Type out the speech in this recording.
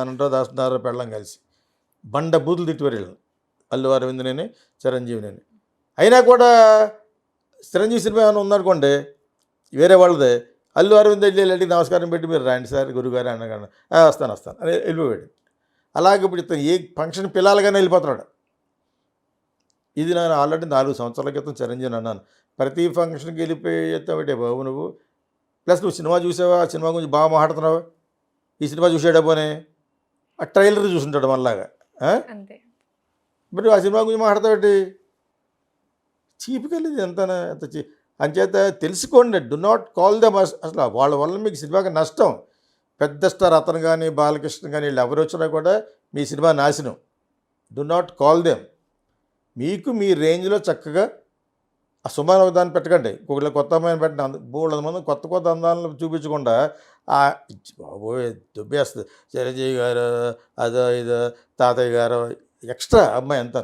దానంటో దాస్తున్నారు పెళ్ళం కలిసి బండ బూతులు తిట్టివారు వీళ్ళని, అల్లు అరవింద్ని చిరంజీవిని. అయినా కూడా చిరంజీవి సినిమా ఏమైనా ఉందనుకోండి వేరే వాళ్ళది, అల్లు అరవింద్ వెళ్ళి నమస్కారం పెట్టి మీరు రాండి సార్ గురుగారు అనగానే వస్తాను అని వెళ్ళిపోయాడు. అలాగే ఇప్పుడు ఇతను ఏ ఫంక్షన్ పిల్లలుగానే వెళ్ళిపోతున్నాడు. ఇది నేను ఆల్రెడీ 4 సంవత్సరాల క్రితం చిరంజీవిని అన్నాను, ప్రతి ఫంక్షన్కి వెళ్ళిపోయేస్తావంటే బాబు నువ్వు, ప్లస్ నువ్వు సినిమా చూసావా, ఆ సినిమా గురించి బాగా మాట్లాడుతున్నావు, ఈ సినిమా చూసాడా పోనీ, ఆ ట్రైలర్ చూసుంటాడు మనలాగా. మరి ఆ సినిమా గురించి మాట్లాడతావేంటి, చీపుకెళ్ళేది ఎంత అంచేత తెలుసుకోండి. డు నాట్ కాల్ దెమ్, అసలు వాళ్ళ వల్ల మీకు సినిమాకి నష్టం. పెద్ద స్టార్ అతను కానీ బాలకృష్ణ కానీ వీళ్ళు ఎవరు వచ్చినా కూడా మీ సినిమా నాశనం. Do not call them. మీకు మీ రేంజ్లో చక్కగా ఆ సుమారు దాన్ని పెట్టకండి, ఇంకొకటి కొత్త అమ్మాయిని పెట్టండి, బోళ్ళ మంది కొత్త అందాలను చూపించకుండా బాబోయ్ దుబ్బేస్తుంది చిరంజీవి గారు అదో ఇదో తాతయ్య గారు ఎక్స్ట్రా అమ్మాయి అంతా.